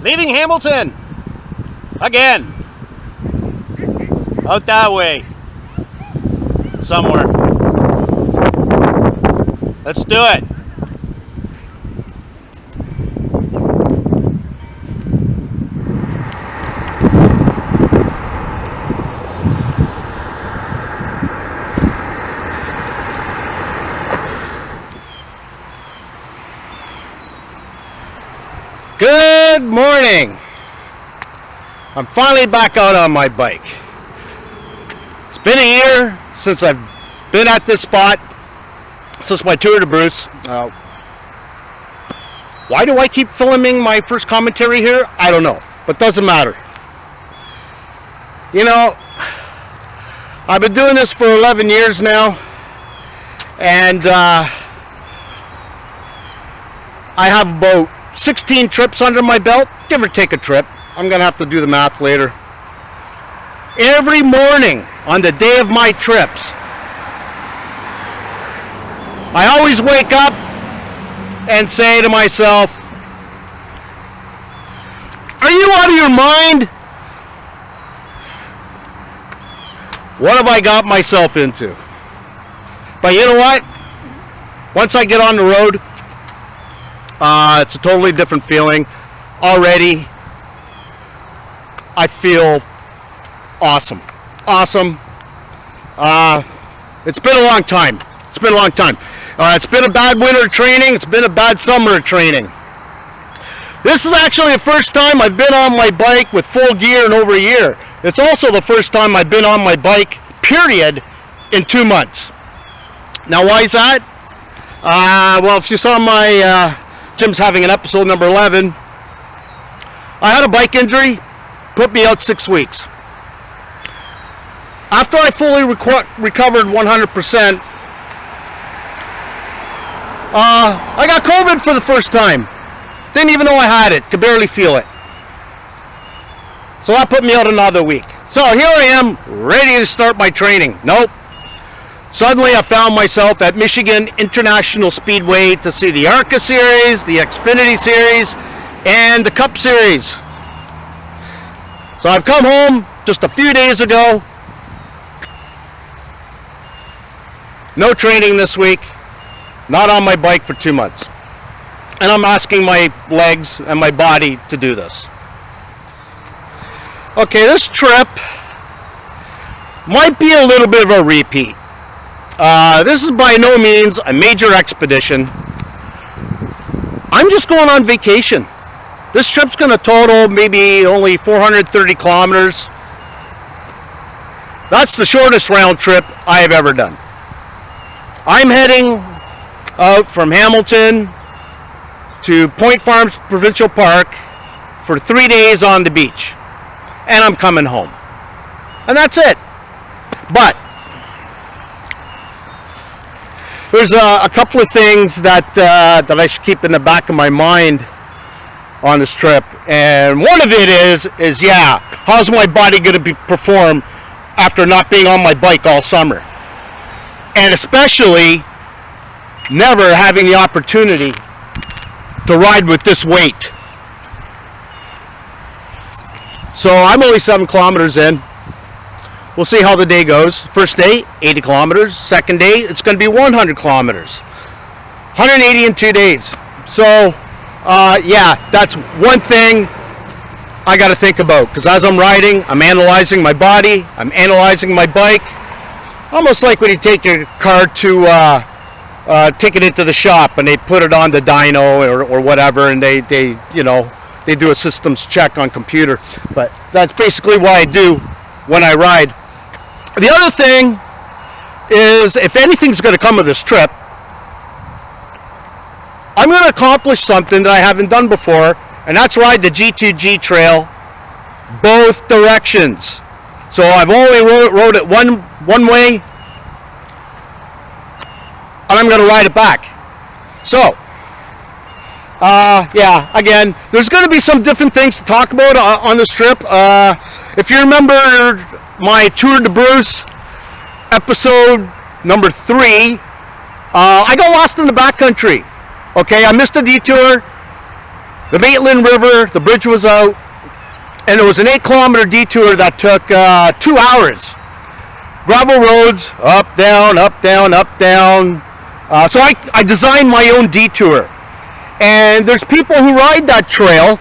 Leaving Hamilton. Again. Out that way. Somewhere. Let's do it. Good morning. I'm finally back out on my bike. It's been a year since I've been at this spot, since my Tour de Bruce. Why do I keep filming my first commentary here? I don't know, but doesn't matter. You know, I've been doing this for 11 years now, and I have about 16 trips under my belt, give or take a trip. I'm gonna have to do the math later. Every morning on the day of my trips, I always wake up and say to myself, are you out of your mind? What have I got myself into? But you know what? Once I get on the road, it's a totally different feeling. Already, I feel awesome. Awesome. It's been a long time. It's been a long time. It's been a bad winter training. It's been a bad summer training. This is actually the first time I've been on my bike with full gear in over a year. It's also the first time I've been on my bike, period, in 2 months. Now, why is that? Well, if you saw my Jim's having an episode number 11. I had a bike injury, put me out 6 weeks. After I fully recovered 100%, I got COVID for the first time. Didn't even know I had it, could barely feel it. So that put me out another week. So here I am, ready to start my training. Nope. Suddenly I found myself at Michigan International Speedway to see the ARCA Series, the Xfinity Series, and the Cup Series. So I've come home just a few days ago. No training this week. Not on my bike for 2 months. And I'm asking my legs and my body to do this. Okay, this trip might be a little bit of a repeat. This is by no means a major expedition. I'm just going on vacation. This trip's going to total maybe only 430 kilometers. That's the shortest round trip I have ever done. I'm heading out from Hamilton to Point Farms Provincial Park for 3 days on the beach. And I'm coming home. And that's it. But there's a couple of things that I should keep in the back of my mind on this trip, and one of it is yeah, how's my body going to perform after not being on my bike all summer, and especially never having the opportunity to ride with this weight. So I'm only 7 kilometers in. We'll see how the day goes. First day, 80 kilometers. Second day, it's going to be 100 kilometers. 180 in 2 days. So, yeah, that's one thing I got to think about. Because as I'm riding, I'm analyzing my body. I'm analyzing my bike. Almost like when you take your car to take it into the shop and they put it on the dyno or whatever, and they do a systems check on computer. But that's basically what I do when I ride. The other thing is, if anything's going to come of this trip, I'm going to accomplish something that I haven't done before, and that's ride the G2G trail both directions. So I've only rode it one way, and I'm going to ride it back. So, yeah, again, there's going to be some different things to talk about on this trip. If you remember my Tour de Bruce episode number 3, I got lost in the backcountry. Okay, I missed a detour. the Maitland River, the bridge was out, and it was an 8-kilometer detour that took 2 hours. Gravel roads, up, down, up, down, up, down. So I designed my own detour. And there's people who ride that trail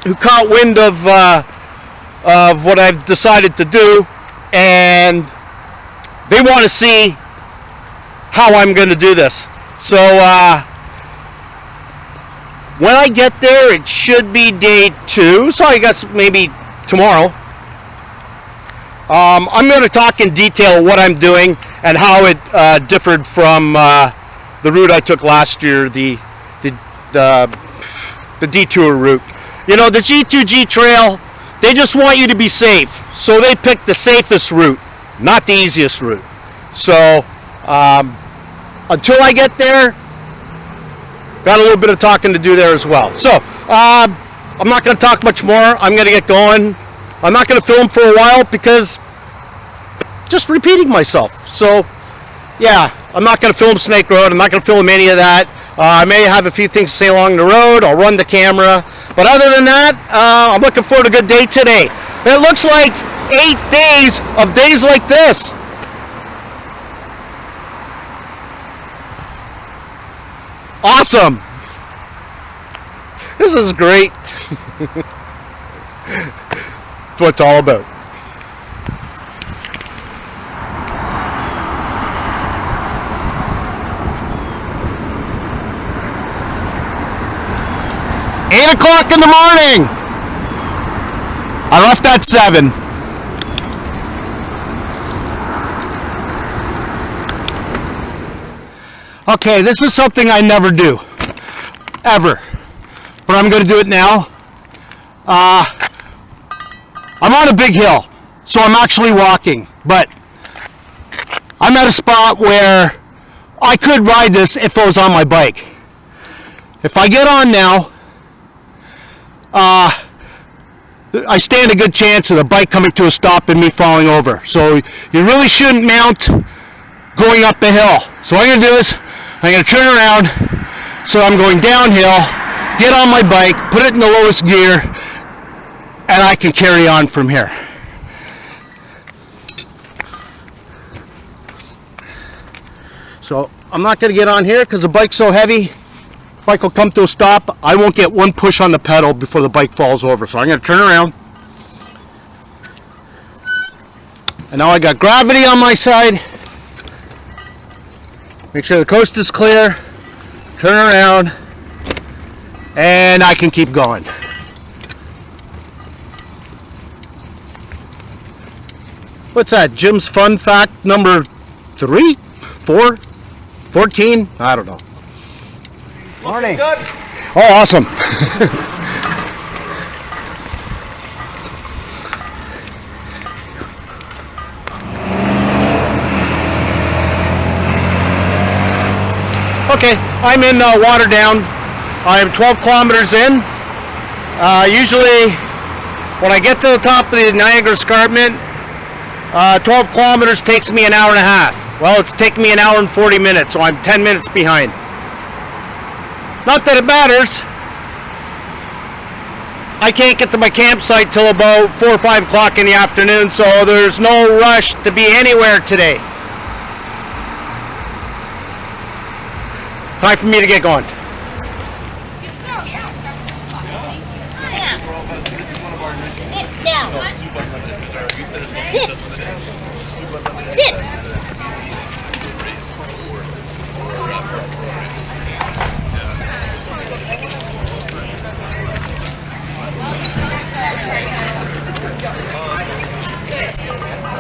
who caught wind of what I've decided to do, and they want to see how I'm going to do this. So when I get there, it should be day 2, so I guess maybe tomorrow. I'm going to talk in detail what I'm doing and how it differed from the route I took last year, the detour route. You know, the G2G trail, they just want you to be safe, so they pick the safest route, not the easiest route. So until I get there, got a little bit of talking to do there as well. So I'm not going to talk much more. I'm going to get going. I'm not going to film for a while because just repeating myself. So yeah, I'm not going to film Snake Road. I'm not going to film any of that. I may have a few things to say along the road. I'll run the camera. But other than that, I'm looking forward to a good day today. It looks like 8 days of days like this. Awesome. This is great. That's what it's all about. $8 in the morning. I left at 7. Okay, this is something I never do, ever, but I'm going to do it now. I'm on a big hill, so I'm actually walking, but I'm at a spot where I could ride this if I was on my bike. If I get on now, I stand a good chance of the bike coming to a stop and me falling over. So you really shouldn't mount going up the hill. So what I'm going to do is I'm going to turn around so I'm going downhill, get on my bike, put it in the lowest gear, and I can carry on from here. So I'm not going to get on here because the bike's so heavy. Bike will come to a stop. I won't get one push on the pedal before the bike falls over. So I'm going to turn around. And now I got gravity on my side. Make sure the coast is clear. Turn around. And I can keep going. What's that? Jim's fun fact number 3? 4? 14? I don't know. Morning. Good. Oh, awesome. Okay, I'm in Waterdown. I'm 12 kilometers in. Usually, when I get to the top of the Niagara Escarpment, 12 kilometers takes me an hour and a half. Well, it's taking me an hour and 40 minutes, so I'm 10 minutes behind. Not that it matters. I can't get to my campsite till about 4 or 5 o'clock in the afternoon, so there's no rush to be anywhere today. Time for me to get going. Sit.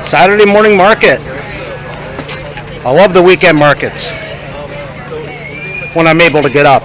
Saturday morning market. I love the weekend markets when I'm able to get up.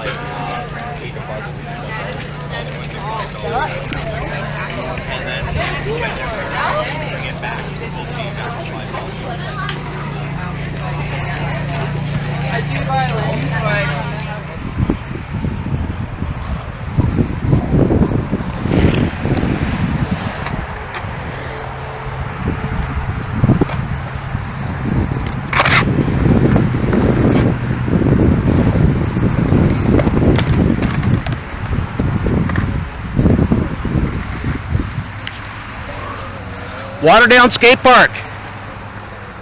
Waterdown Skate Park.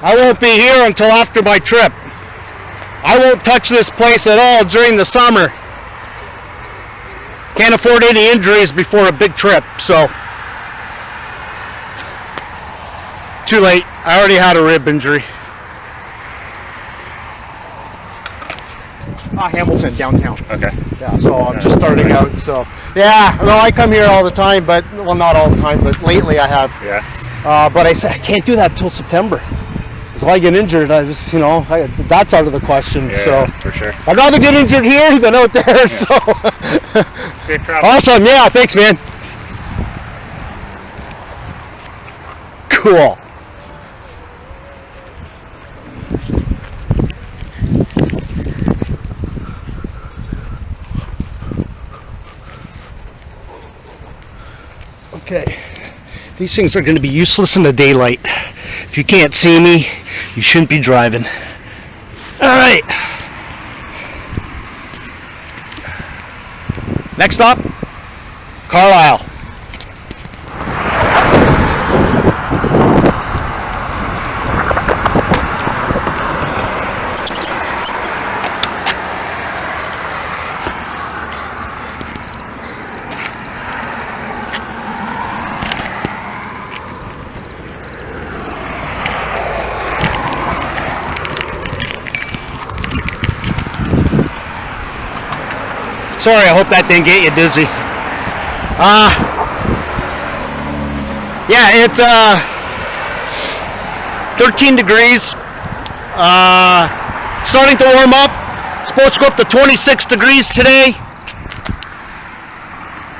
I won't be here until after my trip. I won't touch this place at all during the summer. Can't afford any injuries before a big trip, so. Too late. I already had a rib injury. Hamilton, downtown. Okay. Yeah, so I'm just starting out, so. Yeah, well, I come here all the time, but, well, not all the time, but lately I have. Yeah. But I said, I can't do that till September. If I get injured, I just, that's out of the question. Yeah, so for sure. I'd rather get injured here than out there. Yeah. So great travel. Awesome. Yeah, thanks, man. Cool. Okay. These things are going to be useless in the daylight. If you can't see me, you shouldn't be driving. All right. Next stop, Carlisle. Sorry, I hope that didn't get you dizzy. Yeah, it's 13 degrees. Starting to warm up. Supposed to go up to 26 degrees today.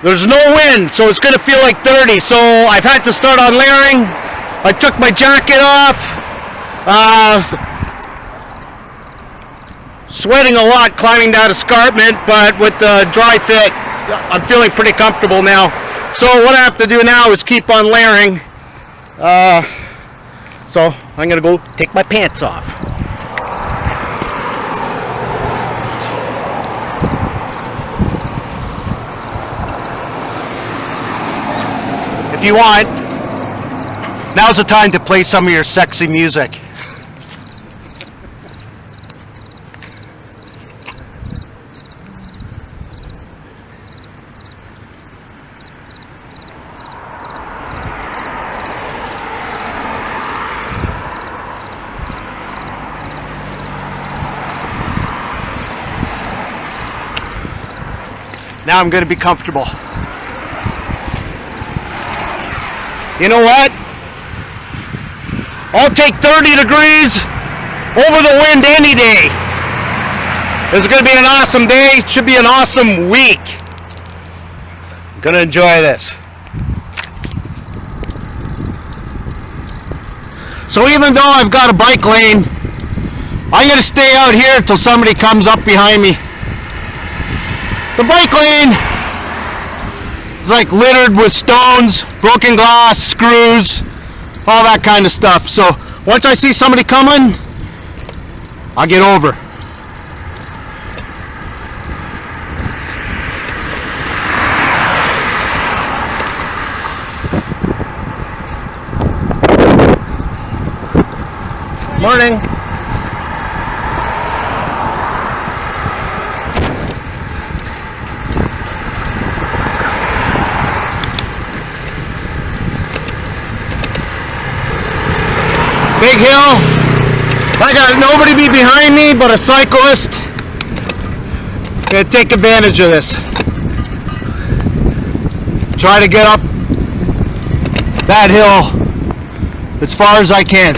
There's no wind, so it's going to feel like 30. So I've had to start on layering. I took my jacket off. Sweating a lot climbing that escarpment, but with the dry fit, I'm feeling pretty comfortable now. So what I have to do now is keep on layering. So I'm gonna go take my pants off. If you want, now's the time to play some of your sexy music. Now I'm going to be comfortable. You know what? I'll take 30 degrees over the wind any day. This is going to be an awesome day. It should be an awesome week. I'm going to enjoy this. So even though I've got a bike lane, I'm going to stay out here until somebody comes up behind me. The bike lane is like littered with stones, broken glass, screws, all that kind of stuff. So once I see somebody coming, I'll get over. Morning. Big hill. I got nobody be behind me but a cyclist. Gonna take advantage of this. Try to get up that hill as far as I can.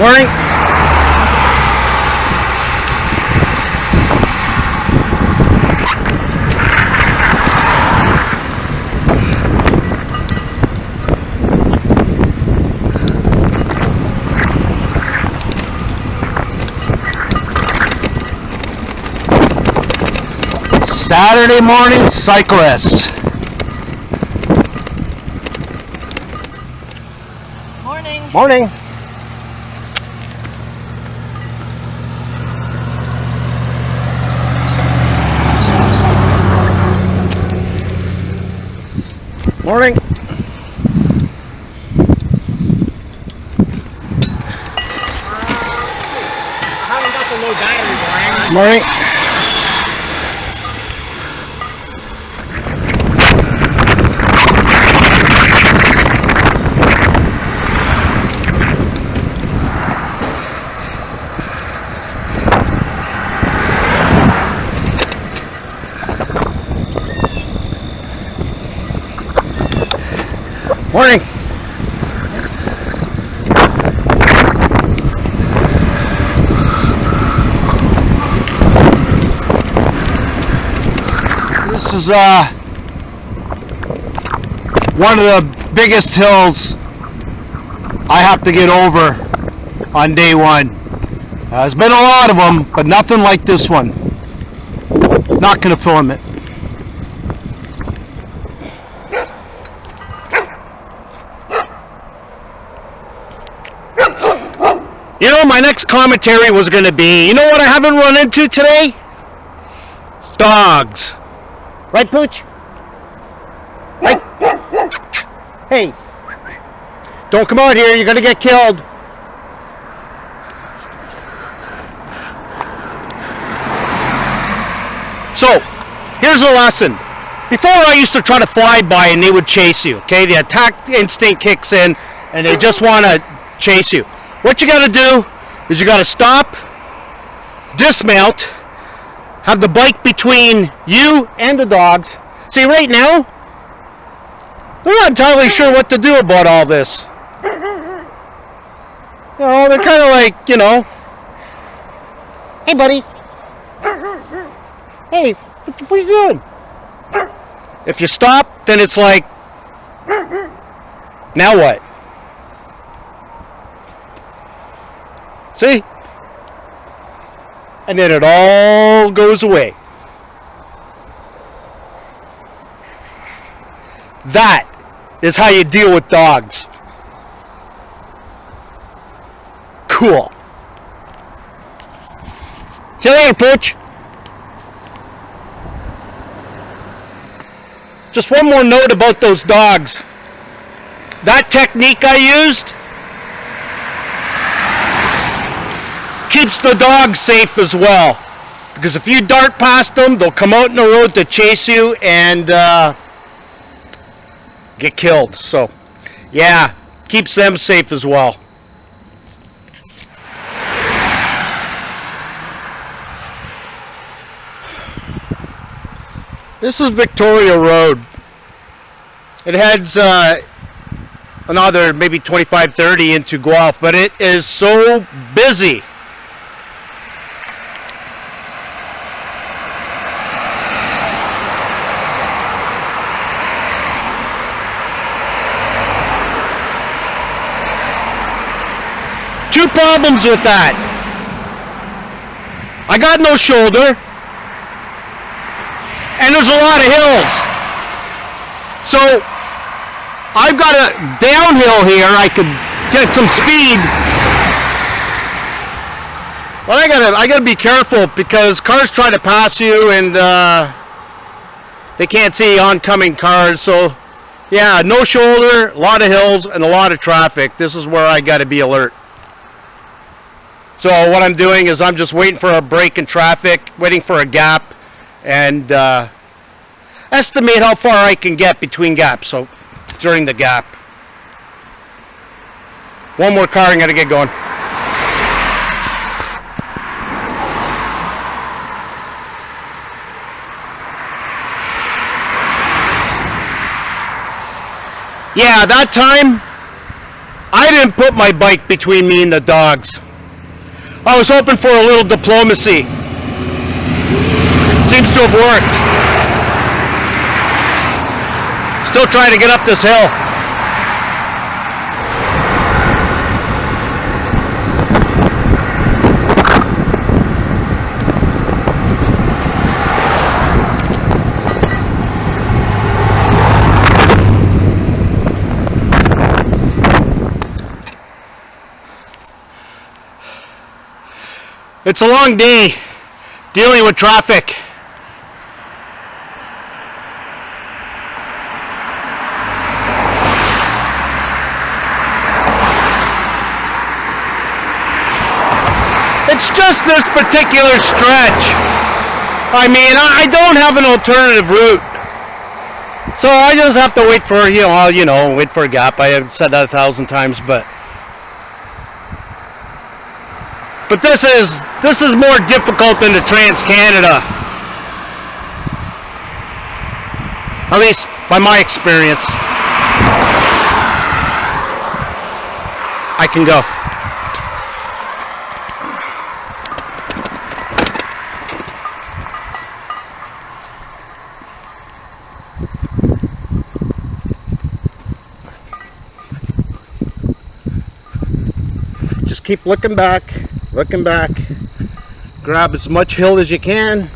Morning. Saturday morning cyclist. Morning. Morning. Morning. I haven't got the low battery, Brian. Morning. Morning. This is one of the biggest hills I have to get over on day one. There's been a lot of them, but nothing like this one. Not gonna film it. You know, my next commentary was going to be, you know what I haven't run into today? Dogs. Right, Pooch? Right? Hey. Don't come out here, you're going to get killed. So, here's a lesson. Before I used to try to fly by and they would chase you, okay? The attack instinct kicks in and they just want to chase you. What you got to do is you got to stop, dismount, have the bike between you and the dogs. See, right now, they're not entirely sure what to do about all this. You know, they're kind of like, you know, hey, buddy. Hey, what are you doing? If you stop, then it's like, now what? See? And then it all goes away. That is how you deal with dogs. Cool. See you later, Pooch. Just one more note about those dogs. That technique I used keeps the dogs safe as well, because if you dart past them, they'll come out in the road to chase you and get killed. So yeah, keeps them safe as well. This is Victoria Road. It heads another maybe 25-30 into Guelph, but it is so busy. Two problems with that. I got no shoulder, and there's a lot of hills. So I've got a downhill here. I could get some speed, but I gotta be careful because cars try to pass you and they can't see oncoming cars. So yeah, no shoulder, a lot of hills, and a lot of traffic. This is where I gotta be alert. So what I'm doing is I'm just waiting for a break in traffic, waiting for a gap, and estimate how far I can get between gaps. So during the gap. One more car, I'm gonna get going. Yeah, that time I didn't put my bike between me and the dogs. I was hoping for a little diplomacy. Seems to have worked. Still trying to get up this hill. It's a long day dealing with traffic. It's just this particular stretch. I mean, I don't have an alternative route. So I just have to wait for, wait for a gap. I have said that 1,000 times, but this is more difficult than the Trans-Canada. At least by my experience. I can go. Just keep looking back. Looking back, grab as much hill as you can,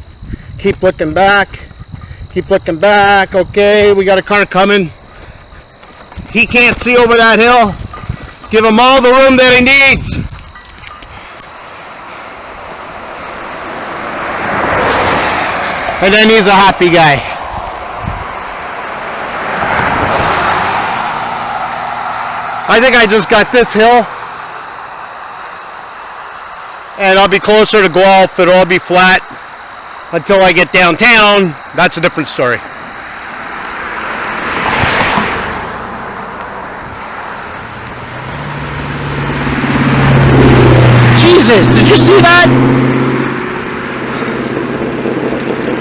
keep looking back, okay, we got a car coming, he can't see over that hill, give him all the room that he needs. And then he's a happy guy. I think I just got this hill. And I'll be closer to Guelph. It'll all be flat until I get downtown. That's a different story. Jesus, did you see that?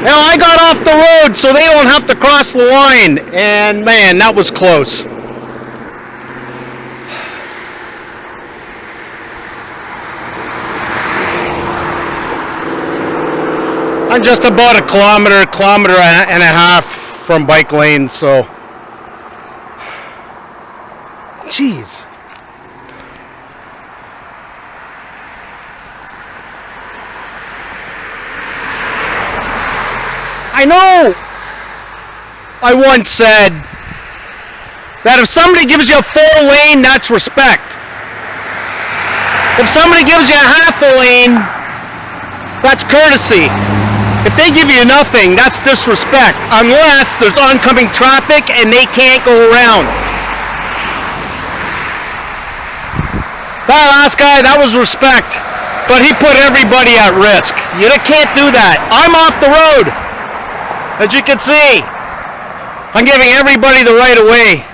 Now I got off the road so they don't have to cross the line. And man, that was close. I'm just about a kilometer and a half from bike lane, so jeez. I know I once said that if somebody gives you a full lane, that's respect. If somebody gives you a half a lane, that's courtesy. If they give you nothing, that's disrespect, unless there's oncoming traffic and they can't go around. That last guy, that was respect, but he put everybody at risk. You can't do that. I'm off the road, as you can see. I'm giving everybody the right of way.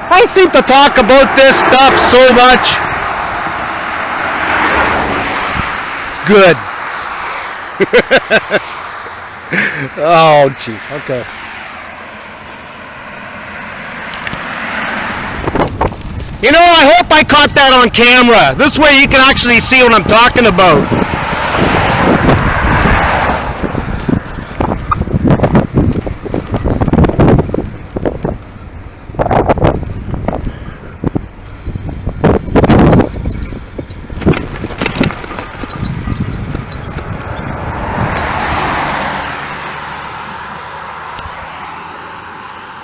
I seem to talk about this stuff so much. Good. Oh, gee. Okay. You know, I hope I caught that on camera. This way you can actually see what I'm talking about.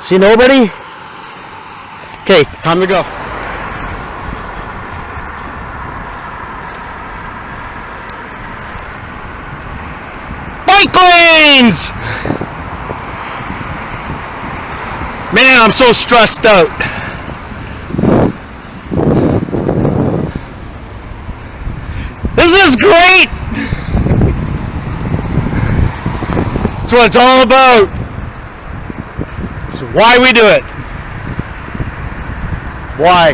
See nobody? Okay, time to go. Bike lanes! Man, I'm so stressed out. This is great! That's what it's all about. Why we do it. Why?